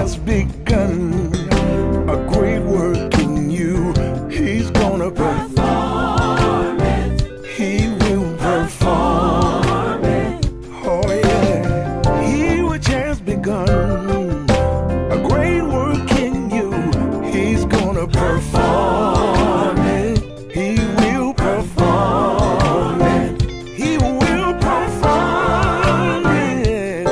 has begun a great work in you. He's gonna perform it. He will perform it. Oh yeah. He which has begun a great work in you, he's gonna perform it. He will perform it. He will perform it.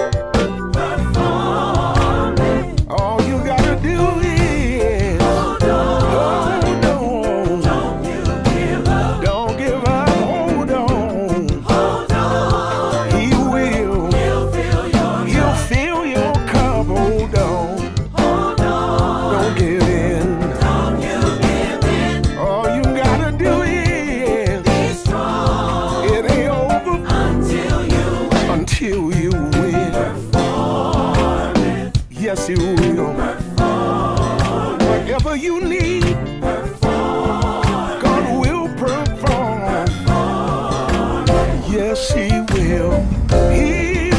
Perform it. All you gotta do is hold on. Don't you give up. Don't give up. Hold on. Hold on. He will. He'll fill your cup. Hold on. Hold on. Don't give in. Don't you give in. All you gotta do is be strong. It ain't over until you win. Perform it. Yes, you will. Perform. Whatever you need, perform. God will perform. Perform. Yes, he will. He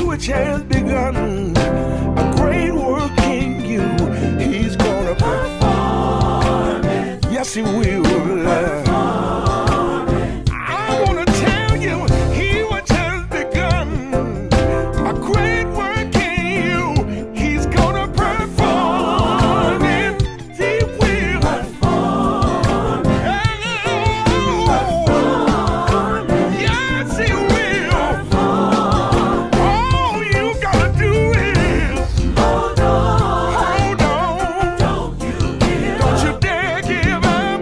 which has begun a great work in you, he's gonna perform it. Yes, he will. I wanna tell you, he which has begun a great work in you, he's gonna perform it. He will. Perform it. Yes, he will. All you gotta do is hold on. Don't you dare give up.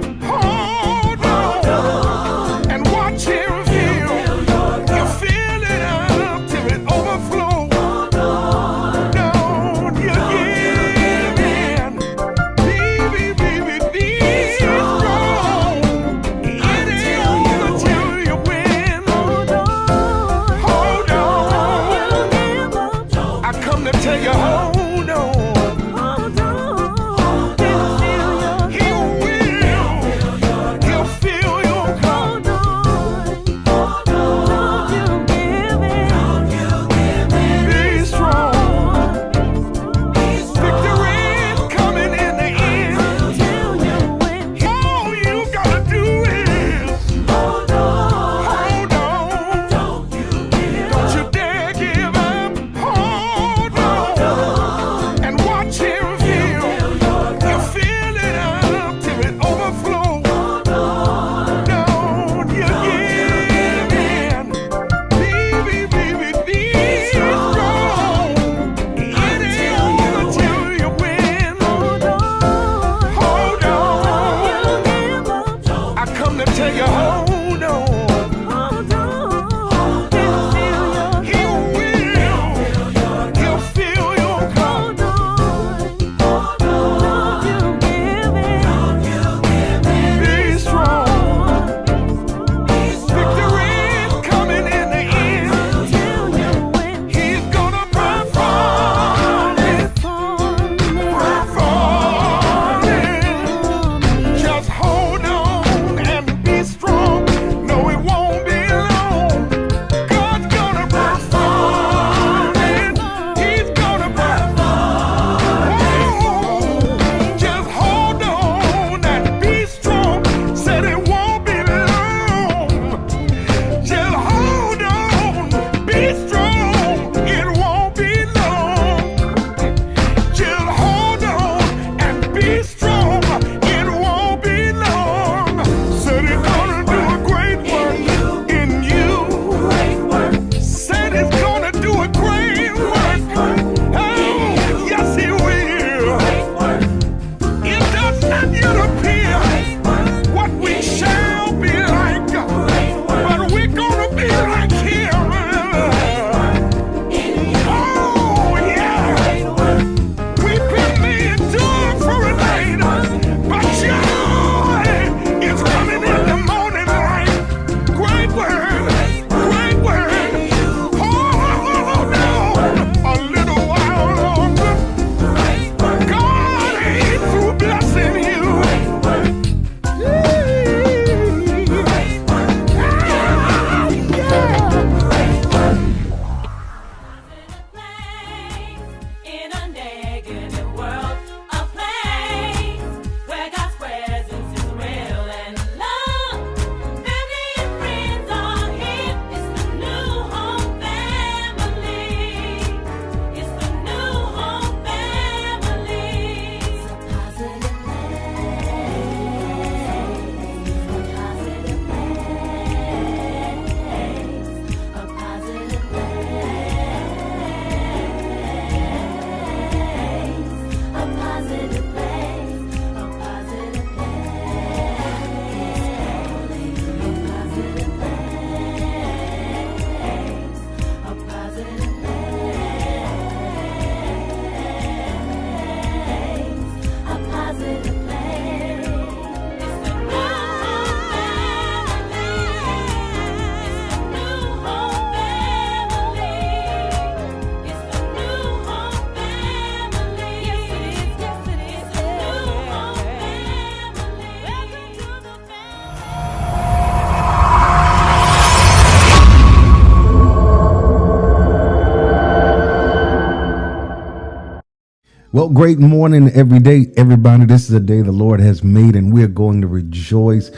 Well, great morning every day, everybody. This is a day the Lord has made, and we're going to rejoice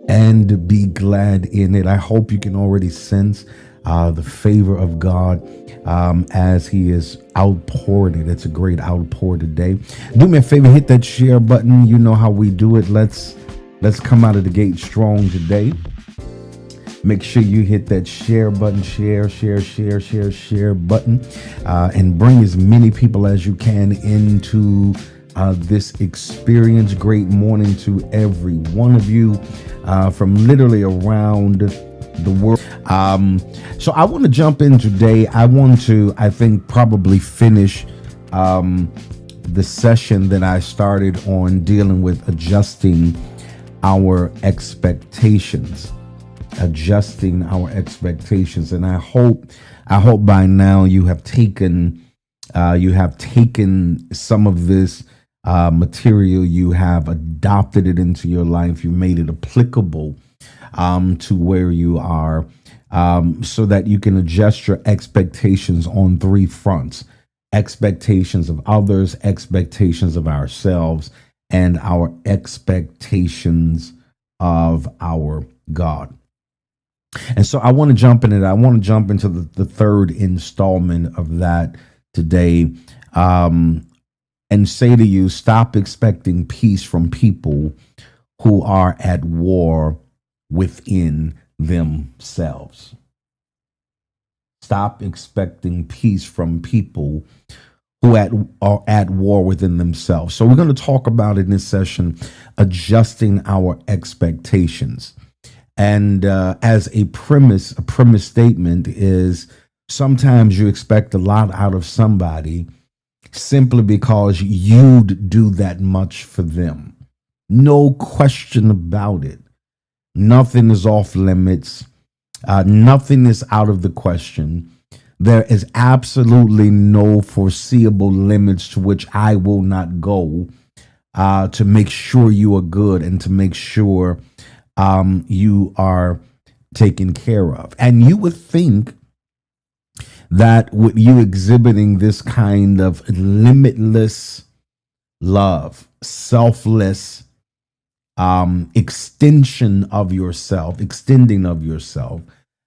and be glad in it. I hope you can already sense the favor of God as He is outpouring it. It's a great outpour today. Do me a favor, hit that share button. You know how we do it. Let's come out of the gate strong today. Make sure you hit that share button, share button, and bring as many people as you can into this experience. Great morning to every one of you from literally around the world. So I want to jump in today. I think, probably finish the session that I started on dealing with adjusting our expectations. And I hope by now you have taken some of this material, you have adopted it into your life, you made it applicable to where you are, so that you can adjust your expectations on three fronts: expectations of others, expectations of ourselves, and our expectations of our God. And so I want to jump in it. I want to jump into the third installment of that today, and say to you, stop expecting peace from people who are at war within themselves. Stop expecting peace from people who are at war within themselves. So we're going to talk about in this session, adjusting our expectations. And as a premise statement is, sometimes you expect a lot out of somebody simply because you'd do that much for them. No question about it. Nothing is off limits. Nothing is out of the question. There is absolutely no foreseeable limits to which I will not go to make sure you are good and to make sure you are taken care of. And you would think that with you exhibiting this kind of limitless love, selfless extending of yourself,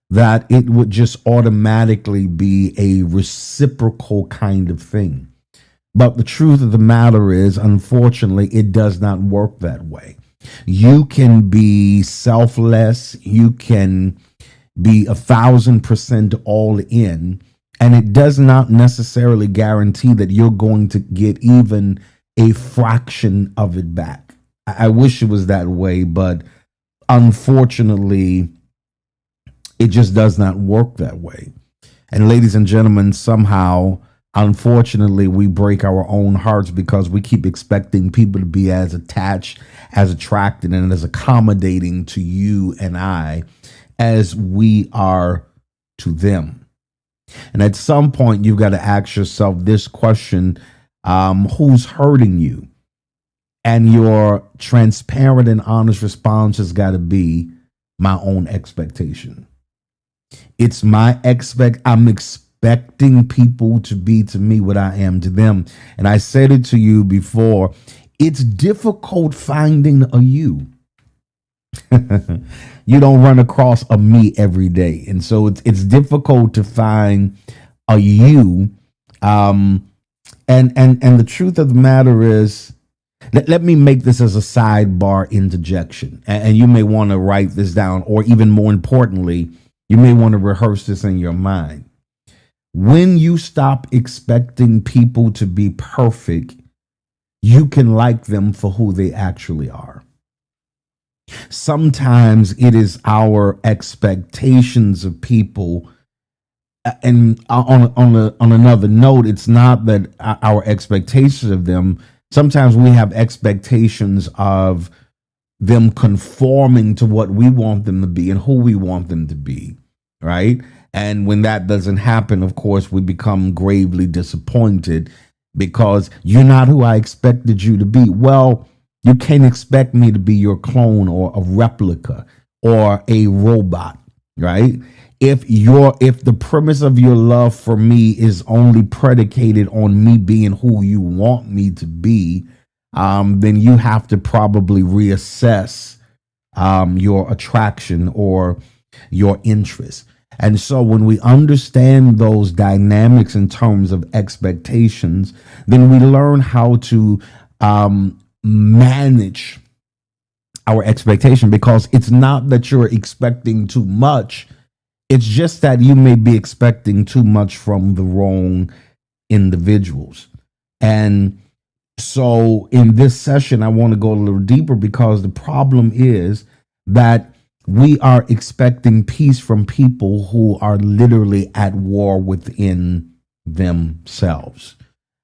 that it would just automatically be a reciprocal kind of thing. But the truth of the matter is, unfortunately, it does not work that way. You can be selfless, you can be 1,000% all in, and it does not necessarily guarantee that you're going to get even a fraction of it back. I wish it was that way, but unfortunately, it just does not work that way. And ladies and gentlemen, somehow, unfortunately, we break our own hearts because we keep expecting people to be as attached, as attracted, and as accommodating to you and I as we are to them. And at some point, you've got to ask yourself this question: who's hurting you? And your transparent and honest response has got to be, my own expectation. It's I'm expecting people to be to me what I am to them. And I said it to you before, it's difficult finding a you. You don't run across a me every day. And so it's difficult to find a you. And the truth of the matter is, let me make this as a sidebar interjection. And you may want to write this down, or even more importantly, you may want to rehearse this in your mind. When you stop expecting people to be perfect, you can like them for who they actually are. Sometimes it is our expectations of people. And on another note, it's not that our expectations of them. Sometimes we have expectations of them conforming to what we want them to be and who we want them to be, right? And when that doesn't happen, of course, we become gravely disappointed because you're not who I expected you to be. Well, you can't expect me to be your clone or a replica or a robot, right? if the premise of your love for me is only predicated on me being who you want me to be, then you have to probably reassess your attraction or your interest. And so when we understand those dynamics in terms of expectations, then we learn how to manage our expectation, because it's not that you're expecting too much. It's just that you may be expecting too much from the wrong individuals. And so in this session, I want to go a little deeper, because the problem is that we are expecting peace from people who are literally at war within themselves.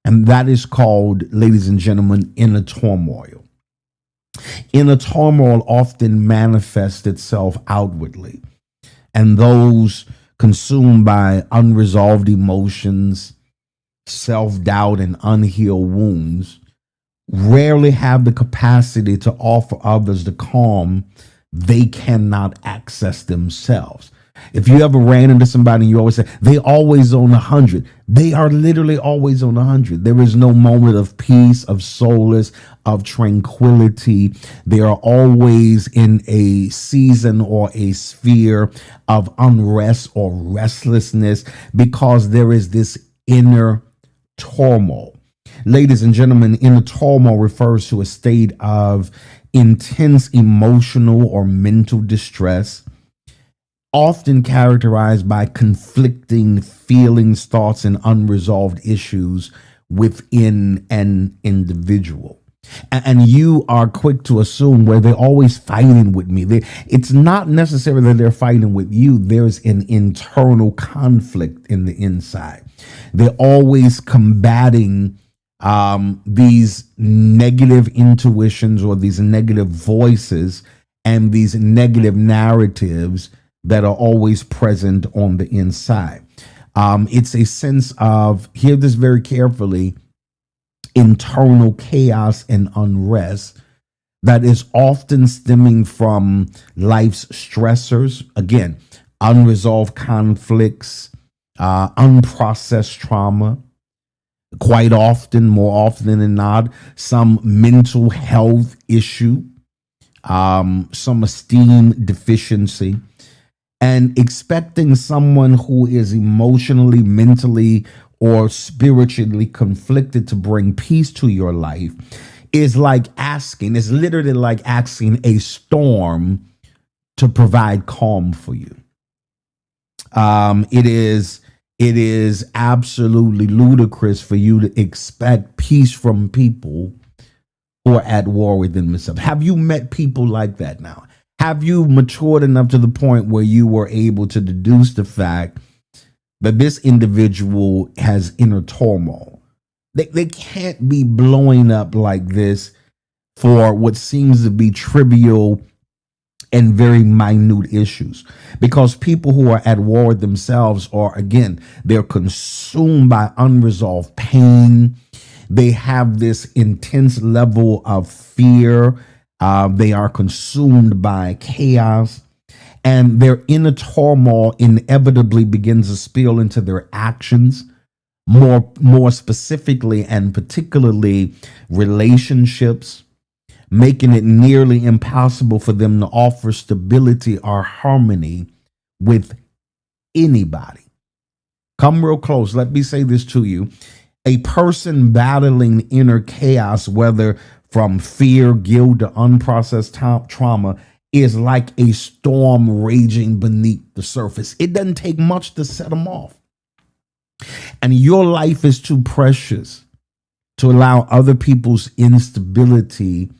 And that is called, ladies and gentlemen, inner turmoil. Inner turmoil often manifests itself outwardly. And those consumed by unresolved emotions, self-doubt, and unhealed wounds rarely have the capacity to offer others the calm they cannot access themselves. If you ever ran into somebody and you always say, they always on 100, they are literally always on 100. There is no moment of peace, of solace, of tranquility. They are always in a season or a sphere of unrest or restlessness, because there is this inner turmoil. Ladies and gentlemen, inner turmoil refers to a state of intense emotional or mental distress, often characterized by conflicting feelings, thoughts, and unresolved issues within an individual. And you are quick to assume, where they're always fighting with me. It's not necessarily that they're fighting with you. There's an internal conflict in the inside. They're always combating these negative intuitions or these negative voices and these negative narratives that are always present on the inside. It's a sense of, hear this very carefully, internal chaos and unrest that is often stemming from life's stressors. Again, unresolved conflicts, unprocessed trauma. Quite often, more often than not, some mental health issue, some esteem deficiency. And expecting someone who is emotionally, mentally, or spiritually conflicted to bring peace to your life is literally like asking a storm to provide calm for you. It is absolutely ludicrous for you to expect peace from people who are at war within themselves. Have you met people like that now? Have you matured enough to the point where you were able to deduce the fact that this individual has inner turmoil? They can't be blowing up like this for what seems to be trivial and very minute issues, because people who are at war with themselves are, again, they're consumed by unresolved pain. They have this intense level of fear. They are consumed by chaos, and their inner turmoil inevitably begins to spill into their actions, more specifically and particularly relationships, making it nearly impossible for them to offer stability or harmony with anybody. Come real close. Let me say this to you. A person battling inner chaos, whether from fear, guilt, or unprocessed trauma, is like a storm raging beneath the surface. It doesn't take much to set them off. And your life is too precious to allow other people's instability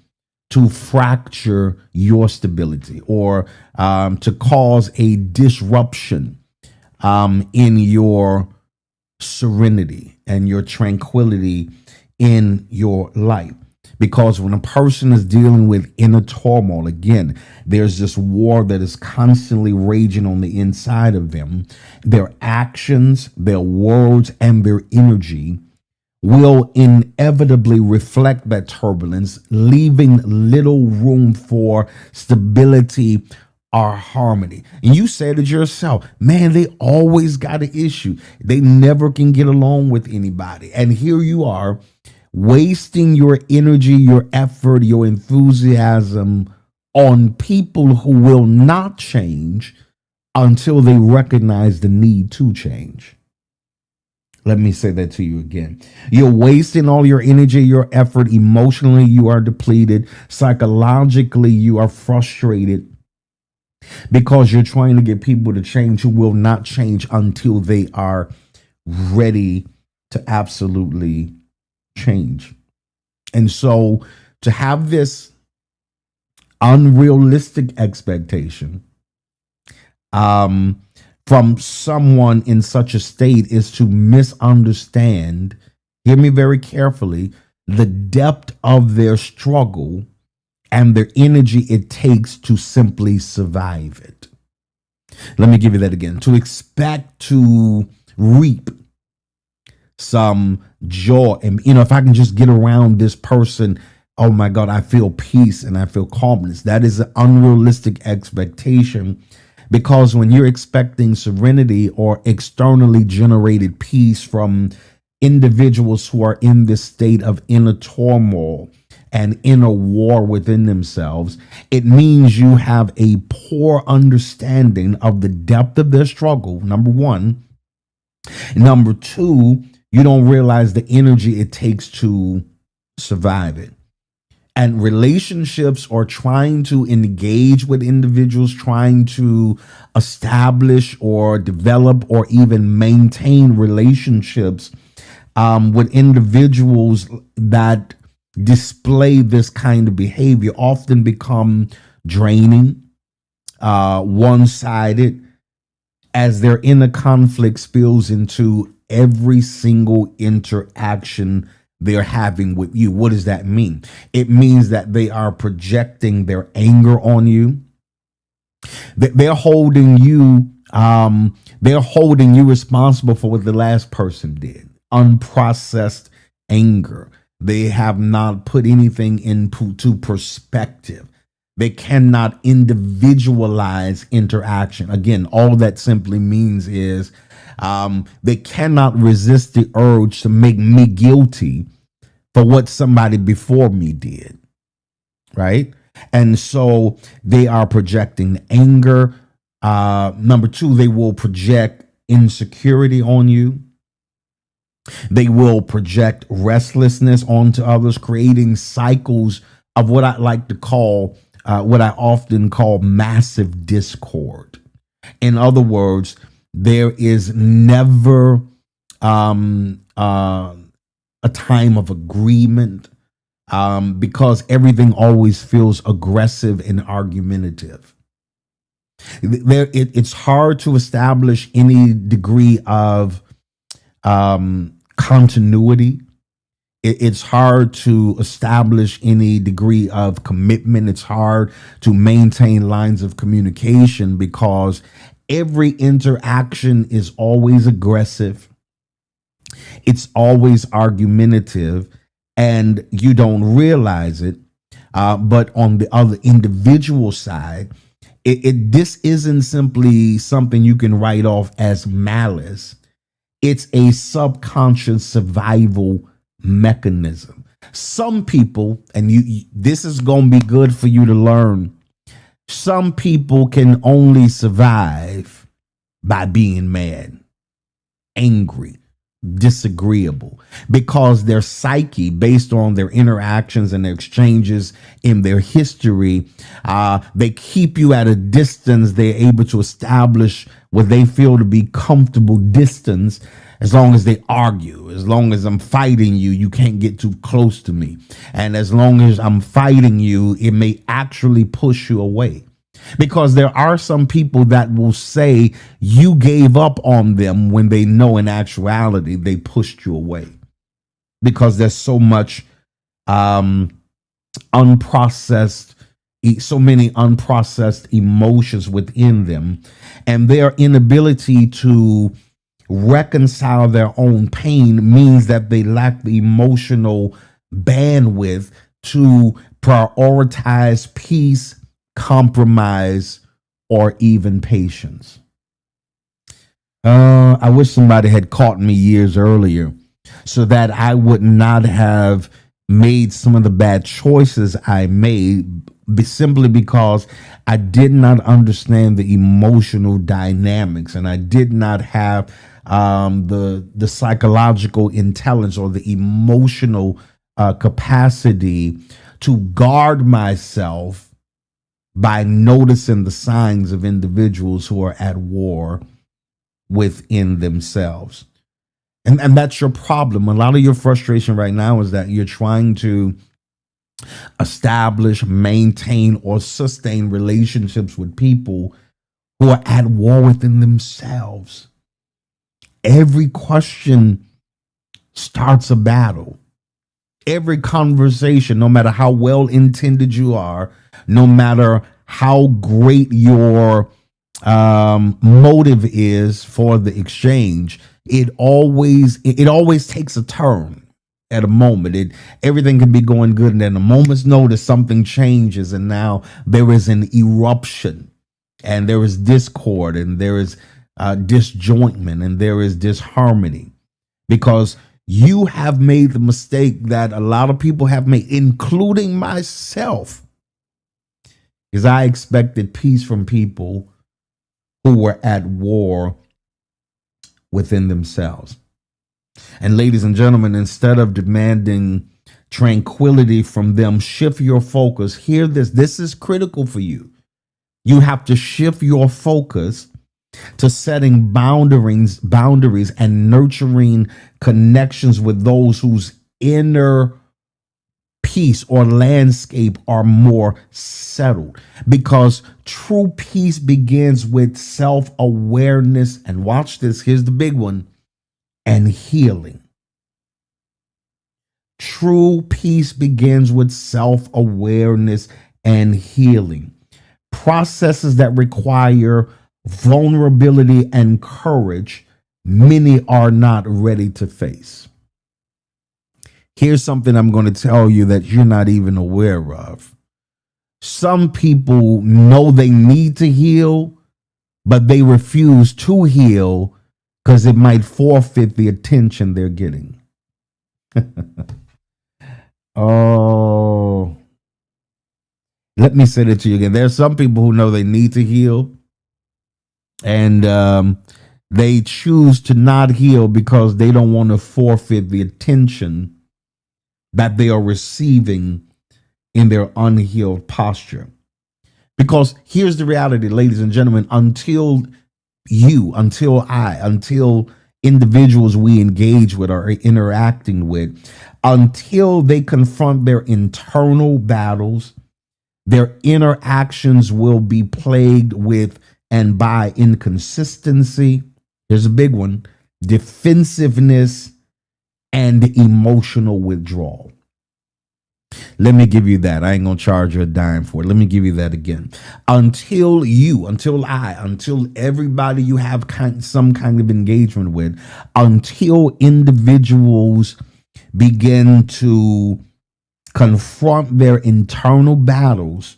to fracture your stability, or to cause a disruption in your serenity and your tranquility in your life. Because when a person is dealing with inner turmoil, again, there's this war that is constantly raging on the inside of them. Their actions, their words, and their energy will inevitably reflect that turbulence, leaving little room for stability are harmony. And you said it yourself, man, they always got an issue. They never can get along with anybody. And here you are wasting your energy, your effort, your enthusiasm on people who will not change until they recognize the need to change. Let me say that to you again. You're wasting all your energy, your effort. Emotionally, you are depleted. Psychologically, you are frustrated because you're trying to get people to change who will not change until they are ready to absolutely change. And so to have this unrealistic expectation from someone in such a state is to misunderstand, hear me very carefully, the depth of their struggle and their energy it takes to simply survive it. Let me give you that again. To expect to reap some joy, and if I can just get around this person, oh my God, I feel peace and I feel calmness. That is an unrealistic expectation, because when you're expecting serenity or externally generated peace from individuals who are in this state of inner turmoil and inner war within themselves, it means you have a poor understanding of the depth of their struggle, number one. Number two, you don't realize the energy it takes to survive it. And relationships, or trying to engage with individuals, trying to establish or develop or even maintain relationships with individuals that display this kind of behavior, often become draining, one-sided, as their inner conflict spills into every single interaction they're having with you. What does that mean? It means that they are projecting their anger on you. They're holding you responsible for what the last person did. Unprocessed anger. They have not put anything into perspective. They cannot individualize interaction. Again, all that simply means is they cannot resist the urge to make me guilty for what somebody before me did, right? And so they are projecting anger. Number two, they will project insecurity on you. They will project restlessness onto others, creating cycles of what I like to call, what I often call massive discord. In other words, there is never a time of agreement, because everything always feels aggressive and argumentative. It's hard to establish any degree of continuity. It's hard to establish any degree of commitment. It's hard to maintain lines of communication, because every interaction is always aggressive. It's always argumentative, and you don't realize it. But on the other individual side, this isn't simply something you can write off as malice. It's a subconscious survival mechanism. Some people, and this is going to be good for you to learn, some people can only survive by being mad, angry, disagreeable, because their psyche, based on their interactions and their exchanges in their history, they keep you at a distance. They're able to establish what they feel to be comfortable distance. As long as they argue, as long as I'm fighting you, you can't get too close to me. And as long as I'm fighting you, it may actually push you away. Because there are some people that will say you gave up on them when they know in actuality they pushed you away. Because there's so much unprocessed, so many unprocessed emotions within them, and their inability to reconcile their own pain means that they lack the emotional bandwidth to prioritize peace, compromise, or even patience. I wish somebody had caught me years earlier so that I would not have made some of the bad choices I made simply because I did not understand the emotional dynamics, and I did not have the psychological intelligence or the emotional capacity to guard myself by noticing the signs of individuals who are at war within themselves. And that's your problem. A lot of your frustration right now is that you're trying to establish, maintain, or sustain relationships with people who are at war within themselves. Every question starts a battle. Every conversation, no matter how well intended you are, no matter how great your motive is for the exchange, it always takes a turn at a moment. Everything can be going good, and then a moment's notice something changes, and now there is an eruption, and there is discord, and there is disjointment, and there is disharmony, because you have made the mistake that a lot of people have made, including myself, because I expected peace from people who were at war within themselves. And ladies and gentlemen, instead of demanding tranquility from them, shift your focus. Hear this. This is critical for you. You have to shift your focus to setting boundaries and nurturing connections with those whose inner peace or landscape are more settled, because true peace begins with self-awareness, and watch this, here's the big one, and healing. True peace begins with self-awareness and healing. Processes that require vulnerability and courage, many are not ready to face. Here's something I'm going to tell you that you're not even aware of. Some people know they need to heal, but they refuse to heal because it might forfeit the attention they're getting. Oh, let me say that to you again. There are some people who know they need to heal, and they choose to not heal because they don't want to forfeit the attention that they are receiving in their unhealed posture. Because here's the reality, ladies and gentlemen, until individuals we engage with or are interacting with, until they confront their internal battles, their interactions will be plagued with and by inconsistency. Here's a big one: defensiveness and emotional withdrawal. Let me give you that. I ain't gonna charge you a dime for it. Let me give you that again. Until everybody you have some kind of engagement with, until individuals begin to confront their internal battles,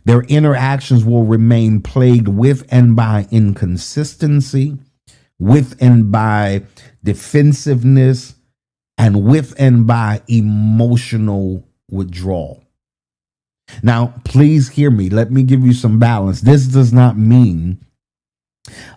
their interactions will remain plagued with and by inconsistency, with and by defensiveness, and with and by emotional withdrawal. Now, please hear me. Let me give you some balance. This does not mean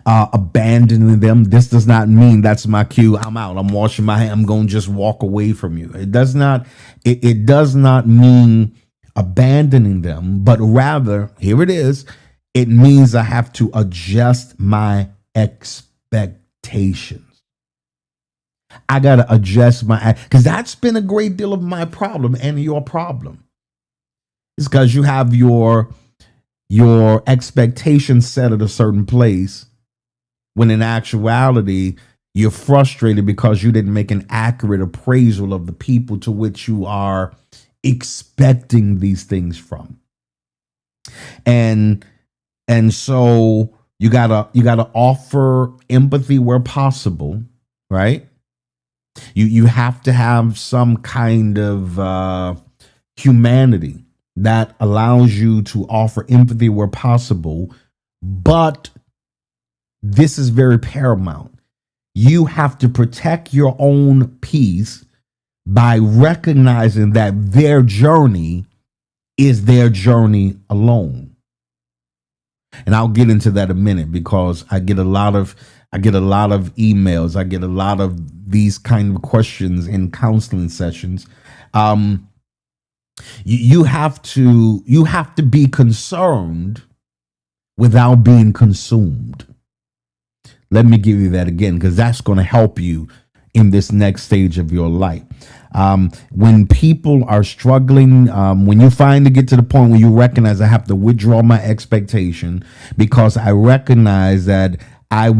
abandoning them. This does not mean that's my cue. I'm out. I'm washing my hands. I'm going to just walk away from you. It does not. It does not mean abandoning them, but rather, here it is. It means I have to adjust my expectations. I got to adjust because that's been a great deal of my problem and your problem. It's because you have your expectations set at a certain place, when in actuality, you're frustrated because you didn't make an accurate appraisal of the people to which you are expecting these things from. And so you gotta offer empathy where possible, right? You have to have some kind of humanity that allows you to offer empathy where possible, But this is very paramount. You have to protect your own peace by recognizing that their journey is their journey alone. And I'll get into that in a minute, because I get a lot of emails. I get a lot of these kind of questions in counseling sessions. You have to be concerned without being consumed. Let me give you that again, because that's going to help you in this next stage of your life. When people are struggling, when you finally get to the point where you recognize, I have to withdraw my expectation, because I recognize that I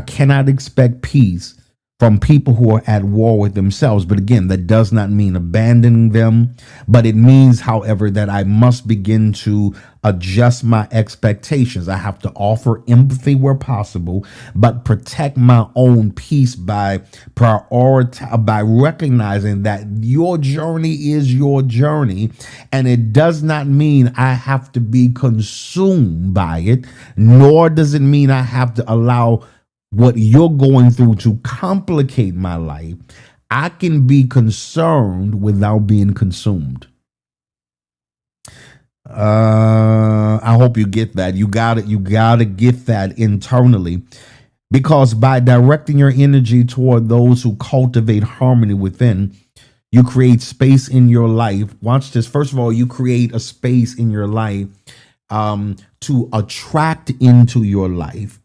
cannot expect peace from people who are at war with themselves. But again, that does not mean abandoning them, but it means, however, that I must begin to adjust my expectations. I have to offer empathy where possible, but protect my own peace by recognizing that your journey is your journey, and it does not mean I have to be consumed by it, nor does it mean I have to allow what you're going through to complicate my life. I can be concerned without being consumed. I hope you get that. You got to get that internally, because by directing your energy toward those who cultivate harmony within, you create space in your life. Watch this. First of all, you create a space in your life to attract into your life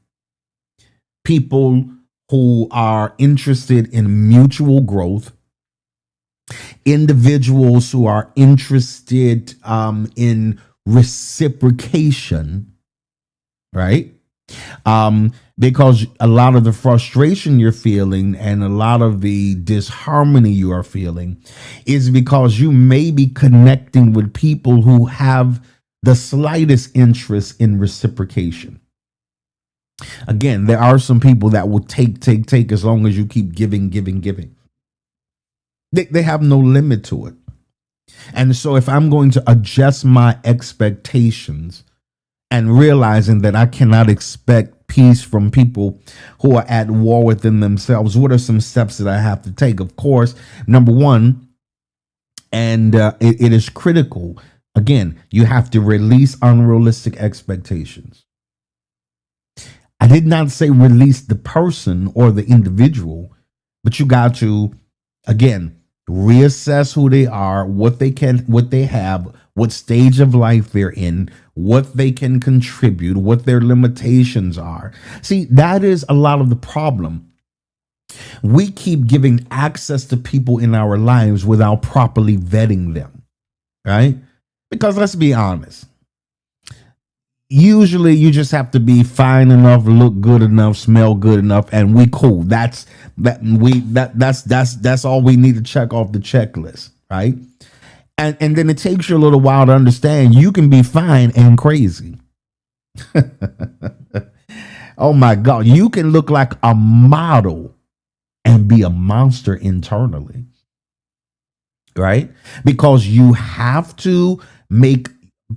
people who are interested in mutual growth, individuals who are interested in reciprocation, right? Because a lot of the frustration you're feeling and a lot of the disharmony you are feeling is because you may be connecting with people who have the slightest interest in reciprocation. Again, there are some people that will take as long as you keep giving. They have no limit to it. And so if I'm going to adjust my expectations and realizing that I cannot expect peace from people who are at war within themselves, what are some steps that I have to take? Of course, number one, and it is critical, again, you have to release unrealistic expectations. I did not say release the person or the individual, but you got to, again, reassess who they are, what they have, what stage of life they're in, what they can contribute, what their limitations are. See, that is a lot of the problem. We keep giving access to people in our lives without properly vetting them, right? Because let's be honest. Usually you just have to be fine enough, look good enough, smell good enough, and we cool. That's all we need to check off the checklist, right? And then it takes you a little while to understand you can be fine and crazy. Oh my God, you can look like a model and be a monster internally, right? Because you have to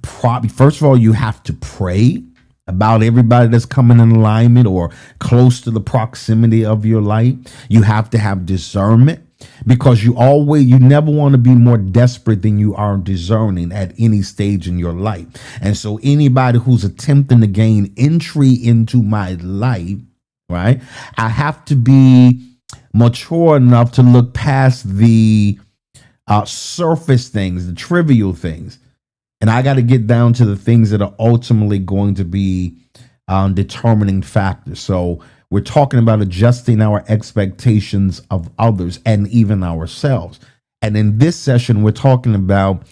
first of all, you have to pray about everybody that's coming in alignment or close to the proximity of your life. You have to have discernment, because you never want to be more desperate than you are discerning at any stage in your life. And so anybody who's attempting to gain entry into my life, right, I have to be mature enough to look past the surface things, the trivial things. And I got to get down to the things that are ultimately going to be determining factors. So we're talking about adjusting our expectations of others and even ourselves. And in this session, we're talking about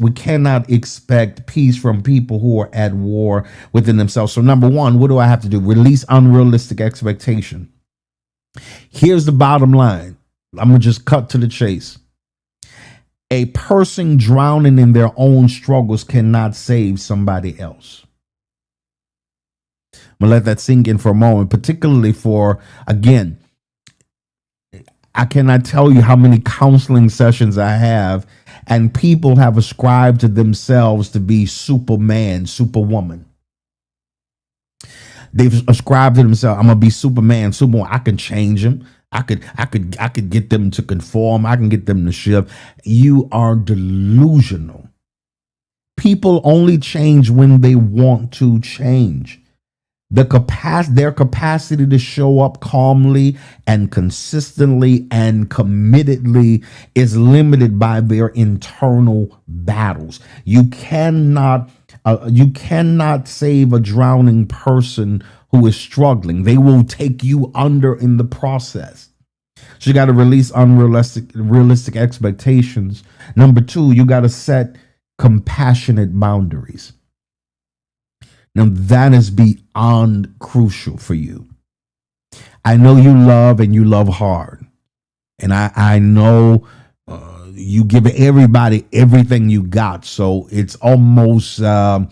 we cannot expect peace from people who are at war within themselves. So number one, what do I have to do? Release unrealistic expectation. Here's the bottom line. I'm going to just cut to the chase. A person drowning in their own struggles cannot save somebody else. I'm going to let that sink in for a moment, particularly for, again, I cannot tell you how many counseling sessions I have, and people have ascribed to themselves to be Superman, Superwoman. they've ascribed to themselves, I'm gonna be Superman, Superman. I can change them. I could get them to conform. I can get them to shift. You are delusional. People only change when they want to change. Their capacity to show up calmly and consistently and committedly is limited by their internal battles. You cannot save a drowning person who is struggling. They will take you under in the process. So you got to release realistic expectations. Number 2, you got to set compassionate boundaries. Now that is beyond crucial for you. I know you love hard. And I know you give everybody everything you got. So it's almost an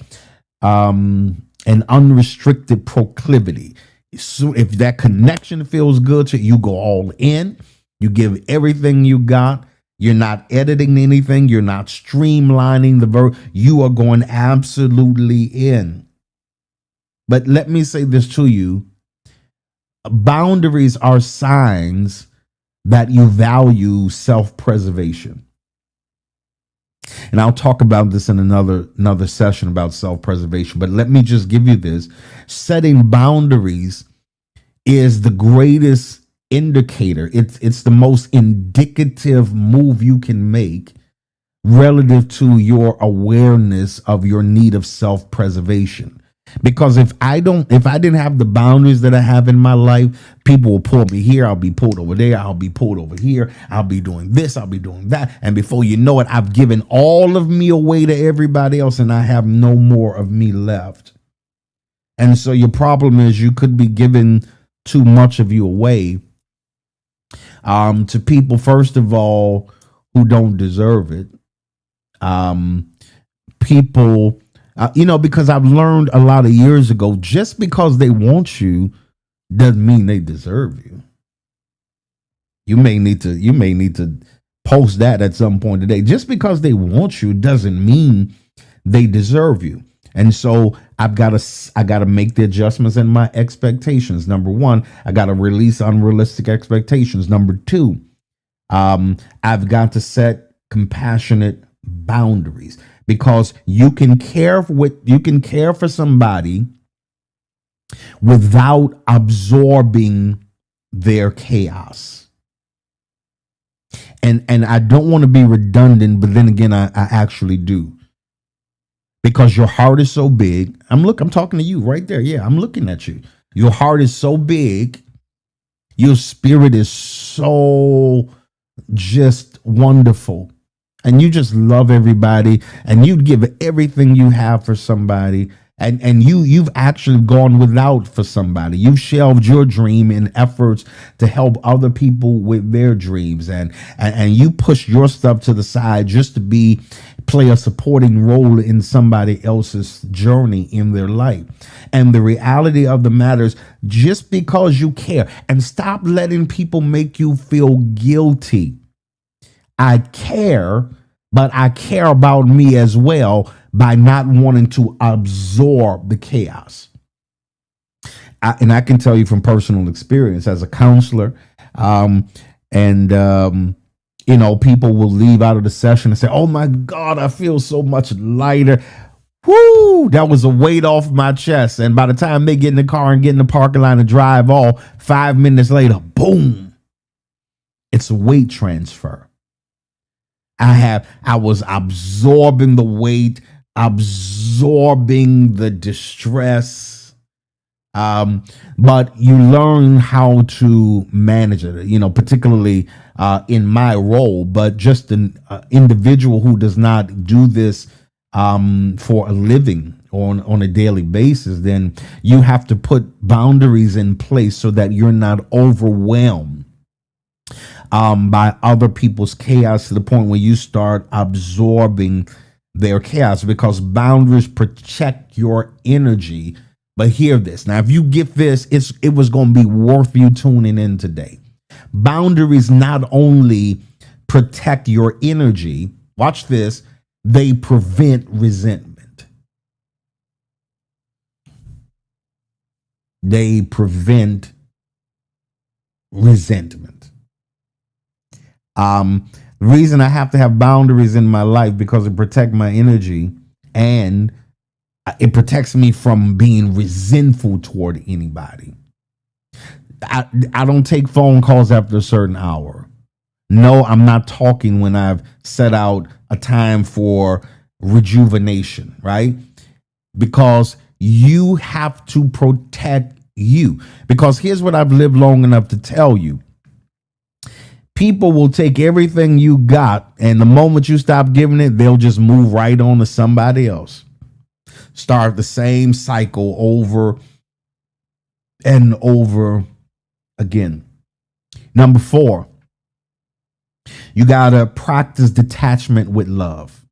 unrestricted proclivity. So if that connection feels good to you, you go all in. You give everything you got. You're not editing anything. You're not streamlining the verb. You are going absolutely in. But let me say this to you. Boundaries are signs that you value self-preservation. And I'll talk about this in another session about self-preservation. But let me just give you this. Setting boundaries is the greatest indicator. It's the most indicative move you can make relative to your awareness of your need of self-preservation. Because if I didn't have the boundaries that I have in my life, people will pull me here. I'll be pulled over there. I'll be pulled over here. I'll be doing this. I'll be doing that. And before you know it, I've given all of me away to everybody else and I have no more of me left. And so your problem is you could be giving too much of you away to people, first of all, who don't deserve it. People... because I've learned a lot of years ago, just because they want you doesn't mean they deserve you. You may need to post that at some point today. Just because they want you doesn't mean they deserve you. And so I got to make the adjustments in my expectations. Number 1, I got to release unrealistic expectations. Number 2, I've got to set compassionate boundaries. Because you can care for somebody without absorbing their chaos. And I don't want to be redundant, but then again, I actually do. Because your heart is so big. I'm talking to you right there. Yeah, I'm looking at you. Your heart is so big. Your spirit is so just wonderful. And you just love everybody and you'd give everything you have for somebody. And you've actually gone without for somebody. You've shelved your dream in efforts to help other people with their dreams. And you push your stuff to the side just to play a supporting role in somebody else's journey in their life. And the reality of the matter is, just because you care, and stop letting people make you feel guilty. I care, but I care about me as well by not wanting to absorb the chaos. And I can tell you from personal experience as a counselor, people will leave out of the session and say, "Oh my God, I feel so much lighter." Whoo, that was a weight off my chest. And by the time they get in the car and get in the parking lot and drive off, 5 minutes later, boom, it's a weight transfer. I was absorbing the weight, absorbing the distress. But you learn how to manage it, particularly in my role, but just an individual who does not do this for a living on a daily basis, then you have to put boundaries in place so that you're not overwhelmed by other people's chaos to the point where you start absorbing their chaos, because boundaries protect your energy. But hear this. Now, if you get this, it was going to be worth you tuning in today. Boundaries not only protect your energy, watch this, they prevent resentment. they prevent resentment. The reason I have to have boundaries in my life because it protects my energy and it protects me from being resentful toward anybody. I don't take phone calls after a certain hour. No, I'm not talking when I've set out a time for rejuvenation, right? Because you have to protect you. Because here's what I've lived long enough to tell you. People will take everything you got, and the moment you stop giving it, they'll just move right on to somebody else. Start the same cycle over and over again. Number 4, you got to practice detachment with love.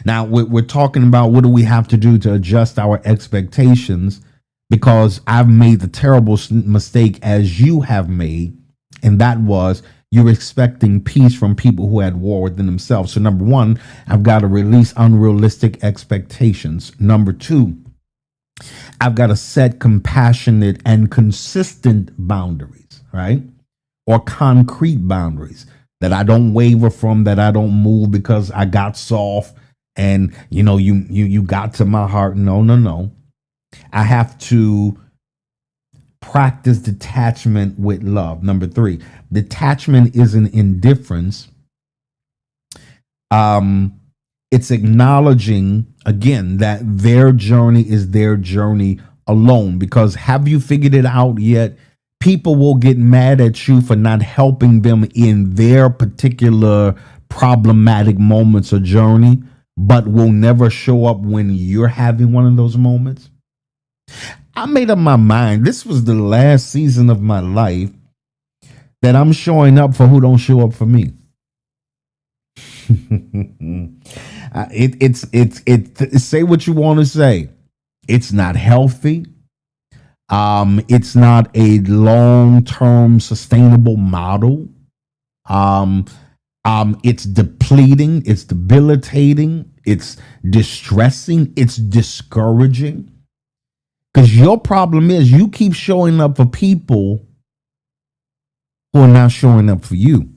Now, we're talking about what do we have to do to adjust our expectations, because I've made the terrible mistake as you have made, and that was you're expecting peace from people who had war within themselves. So number 1, I've got to release unrealistic expectations. Number 2, I've got to set compassionate and consistent boundaries, right? Or concrete boundaries that I don't waver from, that I don't move because I got soft and you got to my heart. No. I have to practice detachment with love. Number 3, detachment isn't indifference. It's acknowledging, again, that their journey is their journey alone. Because have you figured it out yet? People will get mad at you for not helping them in their particular problematic moments or journey, but will never show up when you're having one of those moments. I made up my mind. This was the last season of my life that I'm showing up for who don't show up for me. Say what you want to say. It's not healthy. It's not a long-term sustainable model. It's depleting. It's debilitating. It's distressing. It's discouraging. Because your problem is you keep showing up for people who are not showing up for you.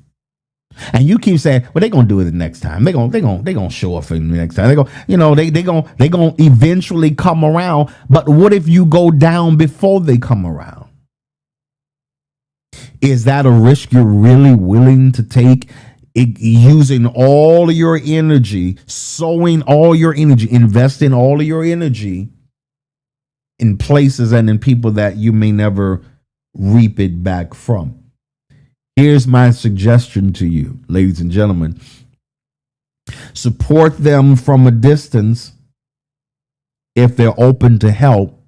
And you keep saying, well, they're gonna do it the next time. They're gonna show up for you the next time. They're gonna eventually come around. But what if you go down before they come around? Is that a risk you're really willing to take? Using all of your energy, sowing all your energy, investing all of your energy in places and in people that you may never reap it back from. Here's my suggestion to you, ladies and gentlemen. Support them from a distance if they're open to help,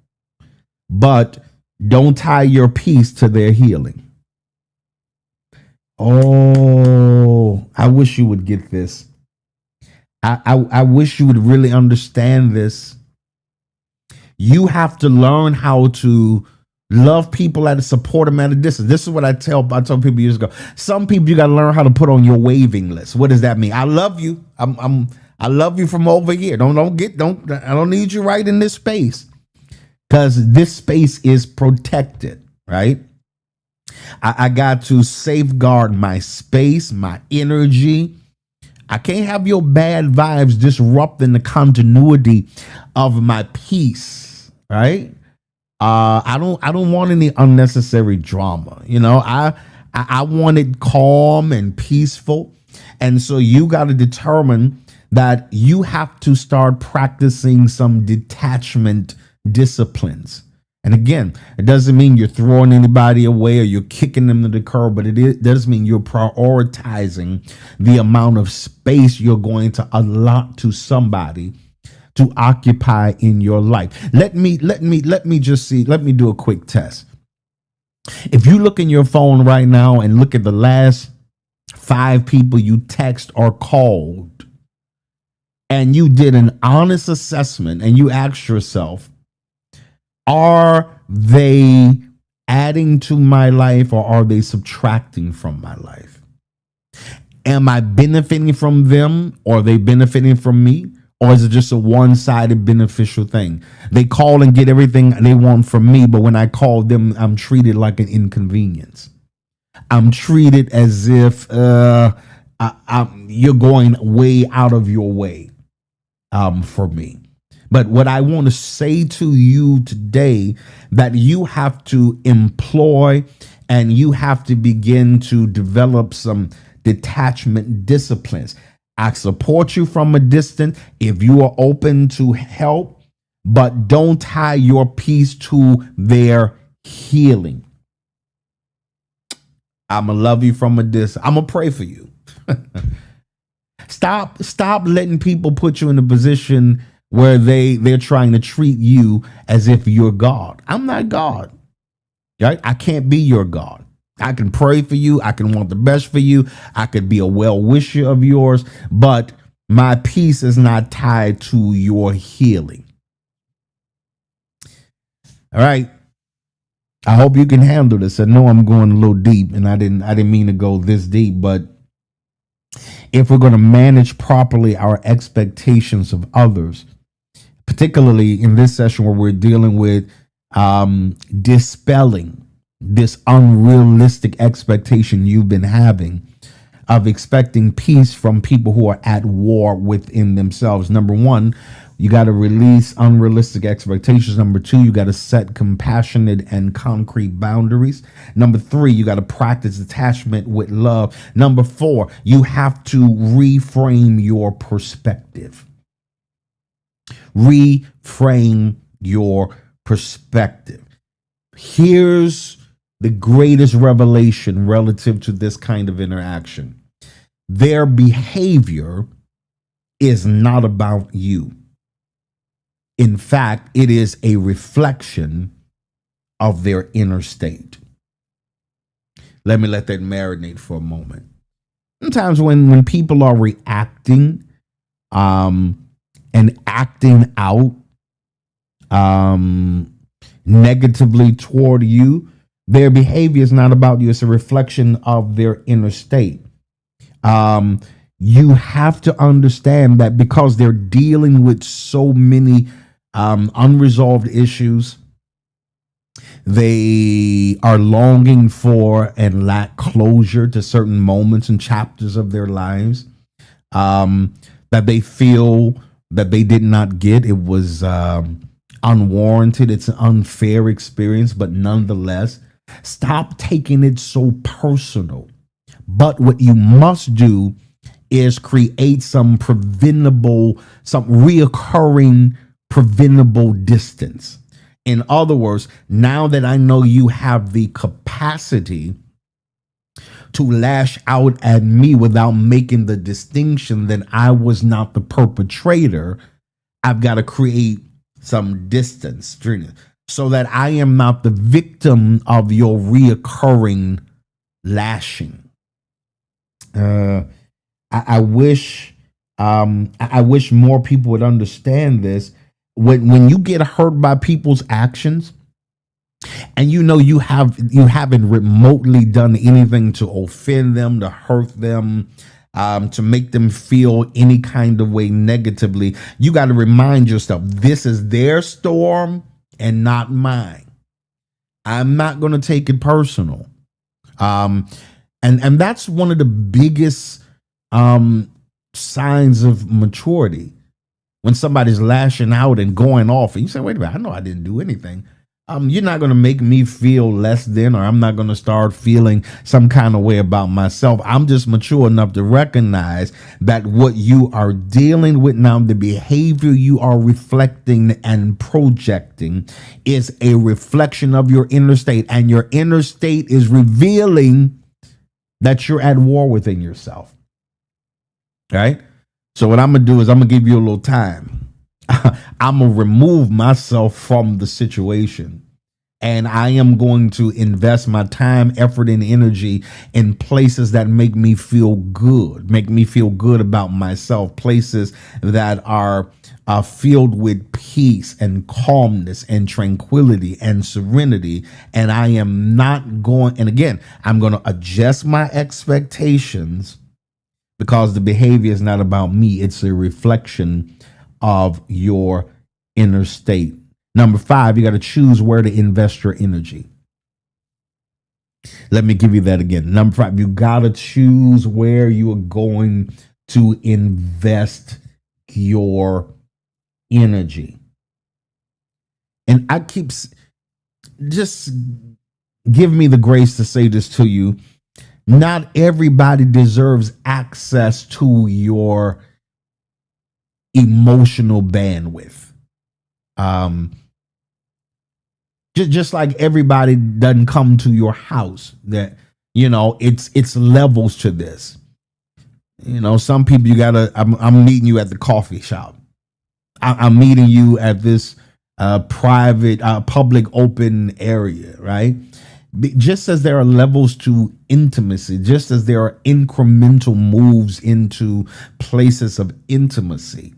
but don't tie your peace to their healing. Oh, I wish you would get this. I wish you would really understand this. You have to learn how to love people at a support them at a distance. This is what I told people years ago. Some people you got to learn how to put on your waving list. What does that mean? I love you. I love you from over here. I don't need you right in this space, because this space is protected, right? I got to safeguard my space, my energy. I can't have your bad vibes disrupting the continuity of my peace, right? I don't want any unnecessary drama. I want it calm and peaceful. And so you got to determine that you have to start practicing some detachment disciplines. And again, it doesn't mean you're throwing anybody away or you're kicking them to the curb, but it does mean you're prioritizing the amount of space you're going to allot to somebody to occupy in your life. Let me do a quick test. If you look in your phone right now and look at the last 5 people you text or called, and you did an honest assessment and you asked yourself, are they adding to my life or are they subtracting from my life? Am I benefiting from them or are they benefiting from me? Or is it just a one-sided beneficial thing? They call and get everything they want from me, but when I call them, I'm treated like an inconvenience. I'm treated as if you're going way out of your way for me. But what I want to say to you today, that you have to employ and you have to begin to develop some detachment disciplines. I support you from a distance if you are open to help, but don't tie your peace to their healing. I'm gonna love you from a distance. I'm gonna pray for you. Stop letting people put you in a position where they're trying to treat you as if you're God. I'm not God. Right? I can't be your God. I can pray for you. I can want the best for you. I could be a well-wisher of yours, but my peace is not tied to your healing. All right. I hope you can handle this. I know I'm going a little deep, and I didn't mean to go this deep, but if we're going to manage properly our expectations of others, particularly in this session where we're dealing with dispelling this unrealistic expectation you've been having of expecting peace from people who are at war within themselves. Number one, you got to release unrealistic expectations. Number two, you got to set compassionate and concrete boundaries. Number three, you got to practice attachment with love. Number four, you have to reframe your perspective. Reframe your perspective. Here's the greatest revelation relative to this kind of interaction. Their behavior is not about you. In fact, it is a reflection of their inner state. Let me let that marinate for a moment. Sometimes when people are reacting and acting out negatively toward you, their behavior is not about you. It's a reflection of their inner state. You have to understand that because they're dealing with so many unresolved issues, they are longing for and lack closure to certain moments and chapters of their lives that they feel that they did not get. It was unwarranted. It's an unfair experience, but nonetheless, stop taking it so personal. But what you must do is create some reoccurring preventable distance. In other words, now that I know you have the capacity to lash out at me without making the distinction that I was not the perpetrator, I've got to create some distance so that I am not the victim of your reoccurring lashing. I wish more people would understand this. When you get hurt by people's actions, and you know you haven't remotely done anything to offend them, to hurt them, to make them feel any kind of way negatively, you got to remind yourself, this is their storm and not mine. I'm not going to take it personal. And that's one of the biggest signs of maturity. When somebody's lashing out and going off, and you say, wait a minute, I know I didn't do anything. You're not going to make me feel less than, or I'm not going to start feeling some kind of way about myself. I'm just mature enough to recognize that what you are dealing with now, the behavior you are reflecting and projecting, is a reflection of your inner state. And your inner state is revealing that you're at war within yourself. Right? So what I'm going to do is I'm going to give you a little time. I'm going to remove myself from the situation. And I am going to invest my time, effort, and energy in places that make me feel good, about myself, places that are filled with peace and calmness and tranquility and serenity. And I am not going, and again, I'm going to adjust my expectations, because the behavior is not about me. It's a reflection of your inner state. Number 5, you got to choose where to invest your energy. Let me give you that again. Number 5, you got to choose where you are going to invest your energy. And I keep just give me the grace to say this to you. Not everybody deserves access to your emotional bandwidth. Just like everybody doesn't come to your house. That, it's levels to this. Some people you gotta. I'm meeting you at the coffee shop. I'm meeting you at this private, public, open area, right? Just as there are levels to intimacy, just as there are incremental moves into places of intimacy.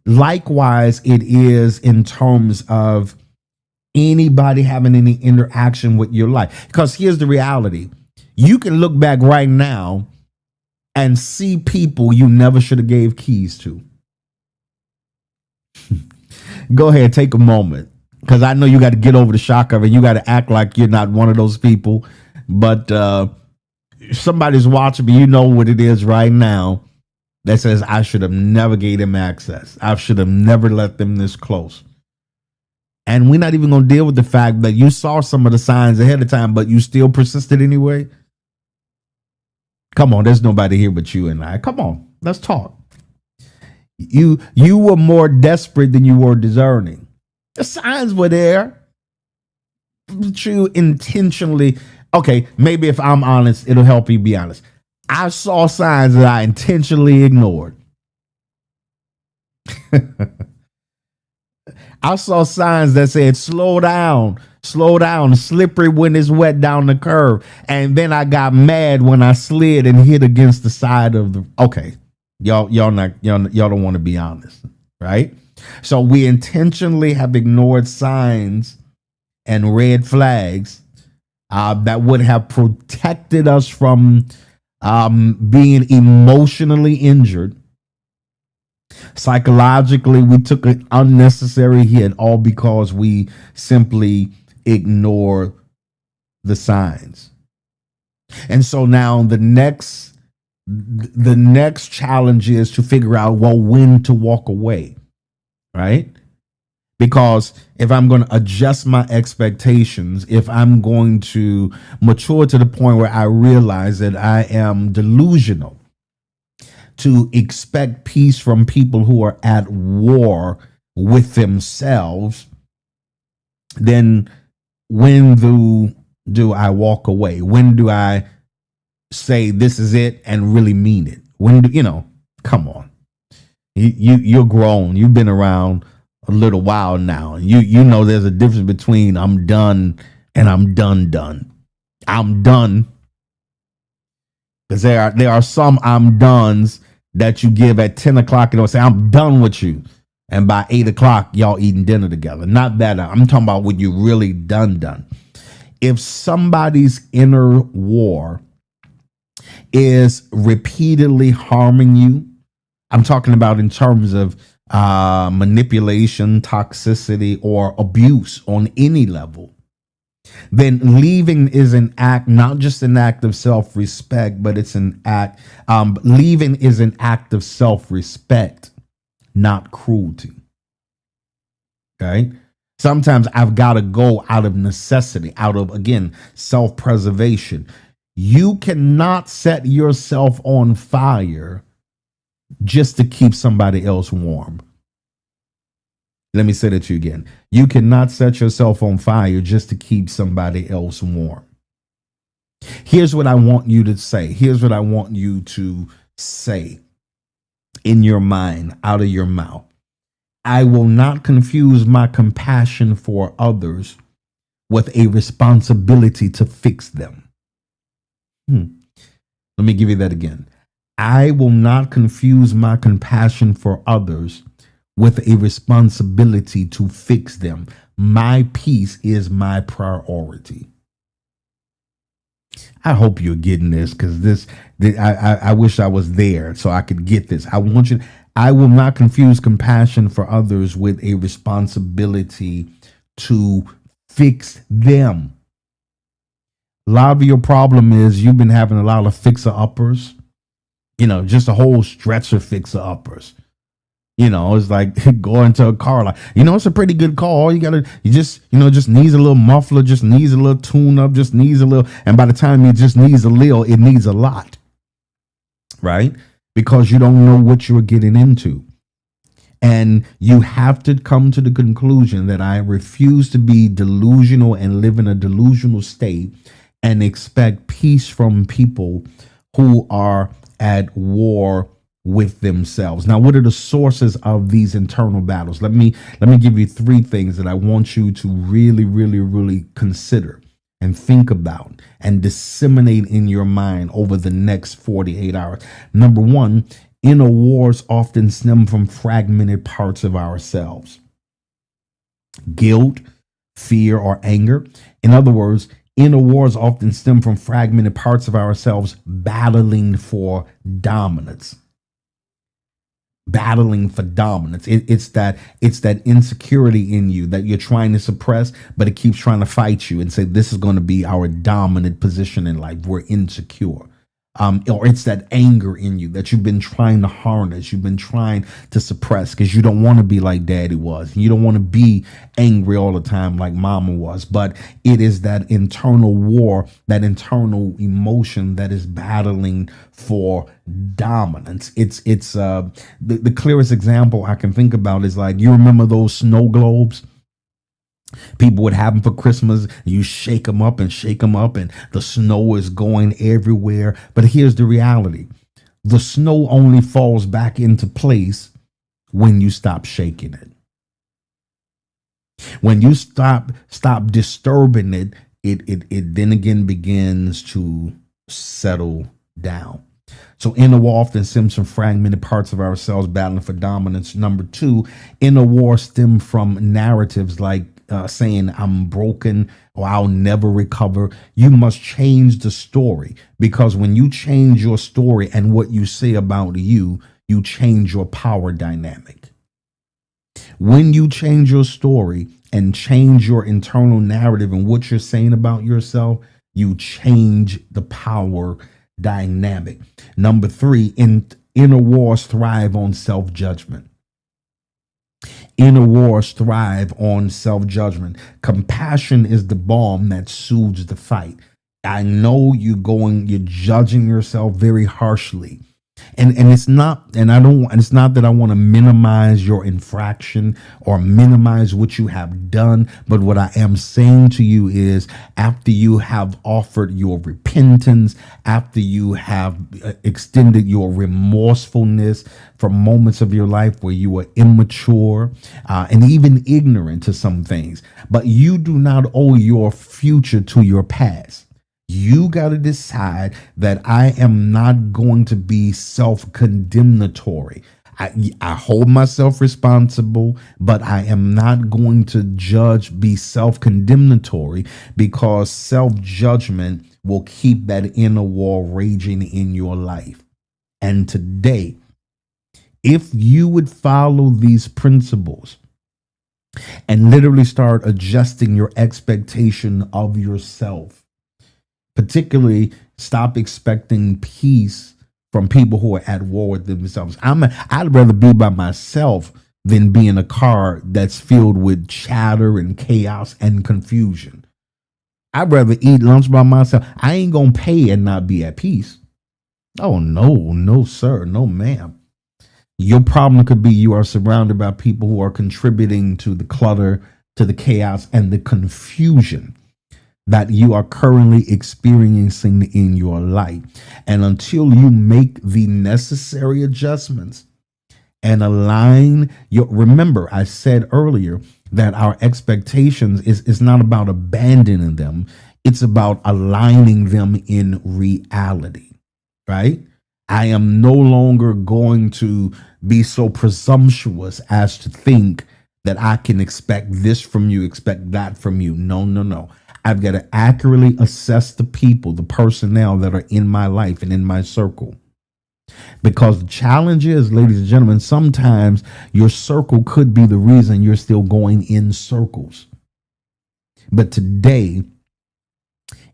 Likewise, it is in terms of anybody having any interaction with your life. Because here's the reality. You can look back right now and see people you never should have gave keys to. Go ahead, take a moment. Because I know you got to get over the shock of it. You got to act like you're not one of those people. But somebody's watching me. You know what it is right now that says, I should have never gave them access. I should have never let them this close. And we're not even going to deal with the fact that you saw some of the signs ahead of time, but you still persisted anyway. Come on, there's nobody here but you and I. Come on, let's talk. You were more desperate than you were discerning. The signs were there. But you intentionally, okay, maybe if I'm honest, it'll help you be honest. I saw signs that I intentionally ignored. I saw signs that said, slow down, slippery when it's wet down the curve. And then I got mad when I slid and hit against the side of the, okay, y'all don't want to be honest, right? So we intentionally have ignored signs and red flags that would have protected us from being emotionally injured. Psychologically, we took an unnecessary hit, all because we simply ignore the signs. And so now the next challenge is to figure out, well, when to walk away, right? Because if I'm going to adjust my expectations, if I'm going to mature to the point where I realize that I am delusional to expect peace from people who are at war with themselves, then when do I walk away? When do I say this is it and really mean it? When do come on. You're grown. You've been around a little while now. You know there's a difference between I'm done and I'm done. I'm done. Because there are some I'm dones that you give at 10 o'clock and they'll say, I'm done with you. And by 8 o'clock, y'all eating dinner together. Not that. I'm talking about when you really done. If somebody's inner war is repeatedly harming you, I'm talking about in terms of manipulation, toxicity, or abuse on any level, then leaving is an act, not just an act of self-respect, but it's an act. Leaving is an act of self-respect, not cruelty. Okay. Sometimes I've got to go out of necessity, out of, again, self-preservation. You cannot set yourself on fire just to keep somebody else warm. Let me say that to you again. You cannot set yourself on fire just to keep somebody else warm. Here's what I want you to say. Here's what I want you to say in your mind, out of your mouth. I will not confuse my compassion for others with a responsibility to fix them. Let me give you that again. I will not confuse my compassion for others with a responsibility to fix them. My peace is my priority. I hope you're getting this, because I wish I was there so I could get this. I want you. I will not confuse compassion for others with a responsibility to fix them. A lot of your problem is you've been having a lot of fixer-uppers, just a whole stretch of fixer-uppers. It's like going to a car, like, it's a pretty good car. All just needs a little muffler, just needs a little tune up, just needs a little. And by the time it just needs a little, it needs a lot, right? Because you don't know what you're getting into. And you have to come to the conclusion that I refuse to be delusional and live in a delusional state and expect peace from people who are at war with themselves. Now, what are the sources of these internal battles? Let me give you three things that I want you to really, really, really consider and think about and disseminate in your mind over the next 48 hours. Number one, inner wars often stem from fragmented parts of ourselves. Guilt, fear, or anger. In other words, inner wars often stem from fragmented parts of ourselves battling for dominance. Battling for dominance. It's that insecurity in you that you're trying to suppress, but it keeps trying to fight you and say, this is going to be our dominant position in life. We're insecure. Or it's that anger in you that you've been trying to harness, you've been trying to suppress because you don't want to be like daddy was. You don't want to be angry all the time like mama was. But it is that internal war, that internal emotion that is battling for dominance. It's the clearest example I can think about is like, you remember those snow globes? People would have them for Christmas. You shake them up and the snow is going everywhere. But here's the reality. The snow only falls back into place when you stop shaking it. When you stop disturbing it, it then again begins to settle down. So inner war often stems from fragmented parts of ourselves battling for dominance. Number two, inner war stem from narratives like saying I'm broken or I'll never recover. You must change the story, because when you change your story and what you say about you, you change your power dynamic. When you change your story and change your internal narrative and what you're saying about yourself, you change the power dynamic. Number three, inner wars thrive on self-judgment. Inner wars thrive on self-judgment. Compassion is the balm that soothes the fight. I know you're judging yourself very harshly. And it's not that I want to minimize your infraction or minimize what you have done. But what I am saying to you is, after you have offered your repentance, after you have extended your remorsefulness for moments of your life where you were immature and even ignorant to some things, but you do not owe your future to your past. You got to decide that I am not going to be self-condemnatory. I hold myself responsible, but I am not going to be self-condemnatory, because self-judgment will keep that inner war raging in your life. And today, if you would follow these principles and literally start adjusting your expectation of yourself, particularly stop expecting peace from people who are at war with themselves. I'd rather be by myself than be in a car that's filled with chatter and chaos and confusion. I'd rather eat lunch by myself. I ain't gonna pay and not be at peace. Oh, no, sir. No, ma'am. Your problem could be you are surrounded by people who are contributing to the clutter, to the chaos, and the confusion that you are currently experiencing in your life. And until you make the necessary adjustments and align remember, I said earlier that our expectations is not about abandoning them. It's about aligning them in reality, right? I am no longer going to be so presumptuous as to think that I can expect this from you, expect that from you. No. I've got to accurately assess the people, the personnel that are in my life and in my circle. Because the challenge is, ladies and gentlemen, sometimes your circle could be the reason you're still going in circles. But today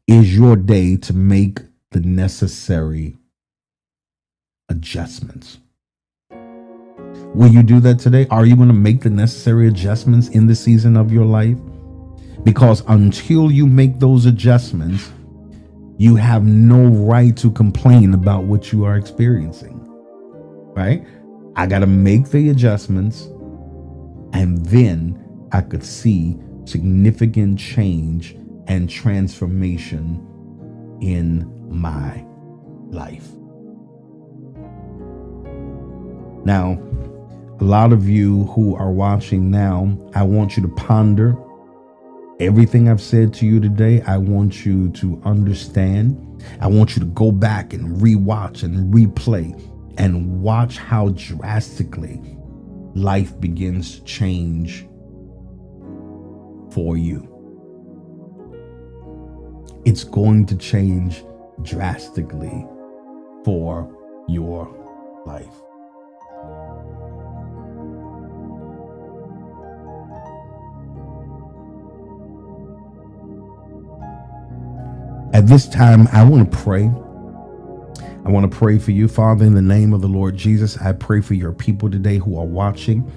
is your day to make the necessary adjustments. Will you do that today? Are you going to make the necessary adjustments in the season of your life? Because until you make those adjustments, you have no right to complain about what you are experiencing, right? I got to make the adjustments, and then I could see significant change and transformation in my life. Now, a lot of you who are watching now, I want you to ponder everything I've said to you today. I want you to understand. I want you to go back and rewatch and replay and watch how drastically life begins to change for you. It's going to change drastically for your life. At this time, I want to pray. I want to pray for you, Father, in the name of the Lord Jesus. I pray for your people today who are watching,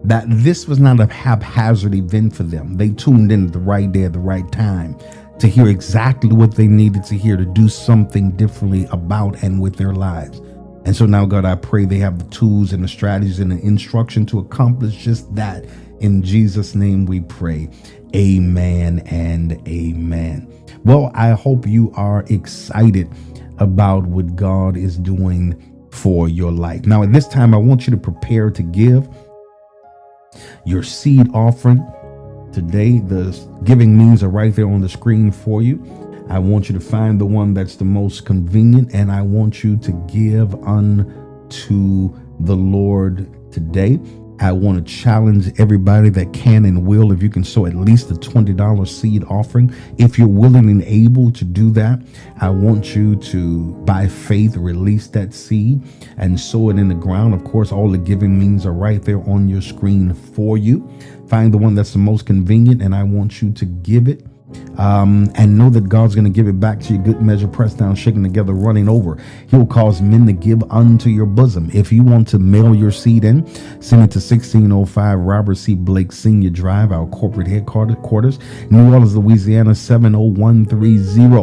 that this was not a haphazard event for them. They tuned in at the right day at the right time to hear exactly what they needed to hear to do something differently about and with their lives. And so now, God, I pray they have the tools and the strategies and the instruction to accomplish just that. In Jesus' name we pray. Amen and amen. Well, I hope you are excited about what God is doing for your life. Now, at this time, I want you to prepare to give your seed offering. Today, the giving means are right there on the screen for you. I want you to find the one that's the most convenient, and I want you to give unto the Lord today. I want to challenge everybody that can and will, if you can sow at least a $20 seed offering. If you're willing and able to do that, I want you to, by faith, release that seed and sow it in the ground. Of course, all the giving means are right there on your screen for you. Find the one that's the most convenient, and I want you to give it. And know that God's going to give it back to you, good measure, pressed down, shaken together, running over. He'll cause men to give unto your bosom. If you want to mail your seed in, send it to 1605 Robert C. Blake Senior Drive, our corporate headquarters, New Orleans, Louisiana 70130.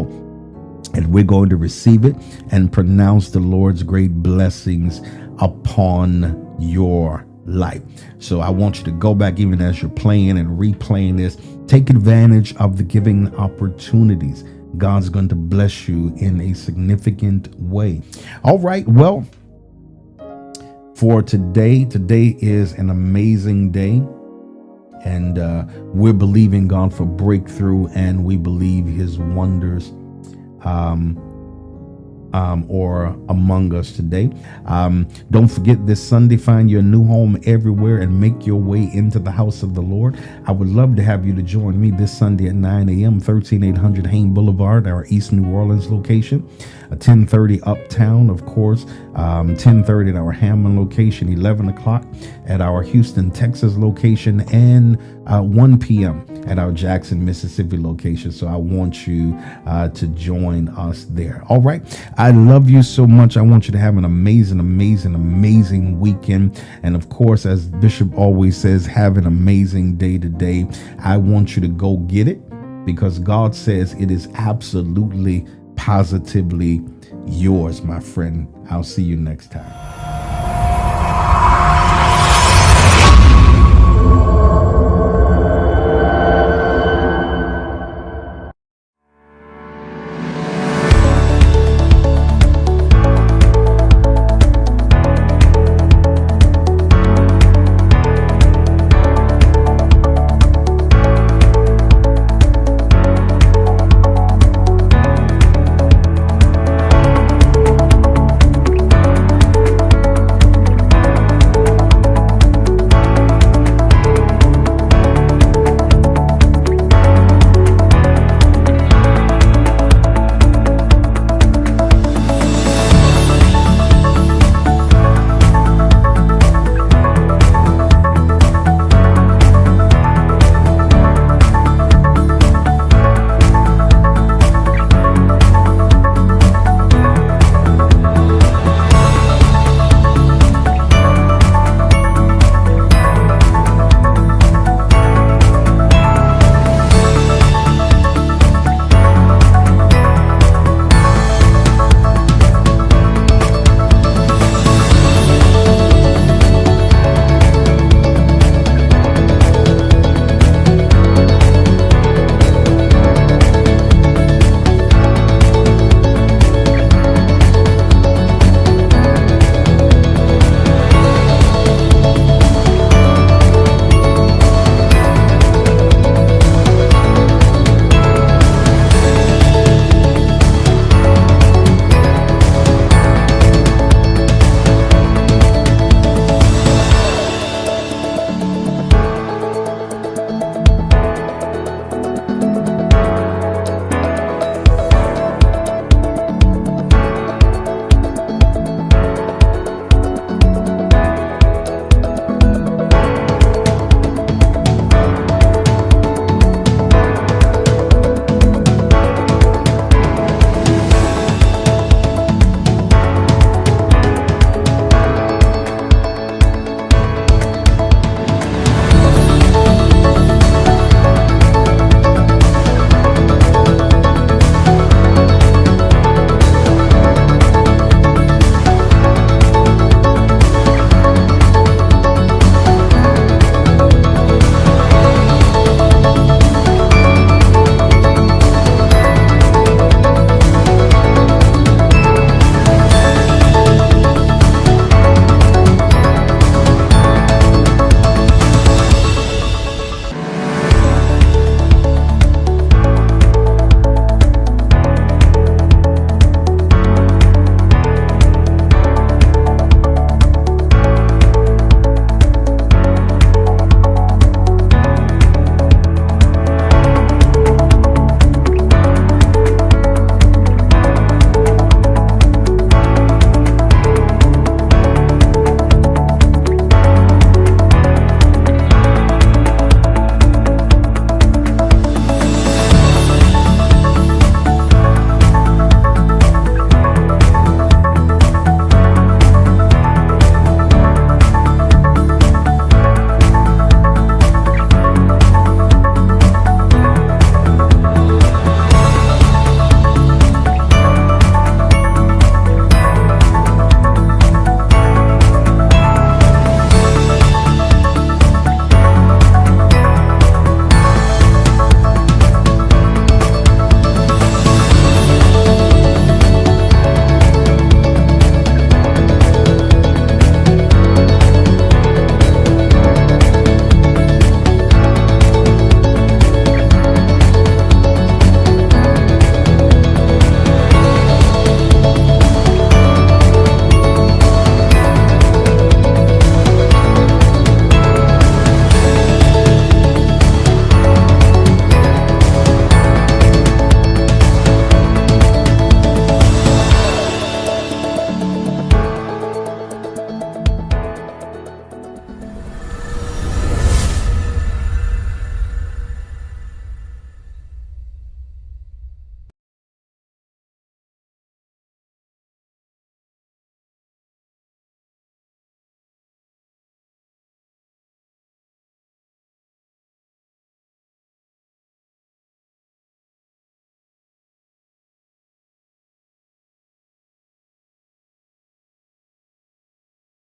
And we're going to receive it and pronounce the Lord's great blessings upon your life. So I want you to go back, even as you're playing and replaying this, take advantage of the giving opportunities. God's going to bless you in a significant way. All right. Well, for today is an amazing day, and we're believing God for breakthrough, and we believe his wonders or among us today. Don't forget, this Sunday, find your new home everywhere and make your way into the house of the Lord. I would love to have you to join me this Sunday at 9 a.m., 13800 Hain Boulevard, our East New Orleans location, 10:30 Uptown, of course, 10:30 at our Hammond location, 11 o'clock at our Houston, Texas location, and 1 p.m. at our Jackson, Mississippi location. So I want you to join us there. All right. I love you so much. I want you to have an amazing, amazing, amazing weekend. And of course, as Bishop always says, have an amazing day today. I want you to go get it, because God says it is absolutely, positively yours, my friend. I'll see you next time.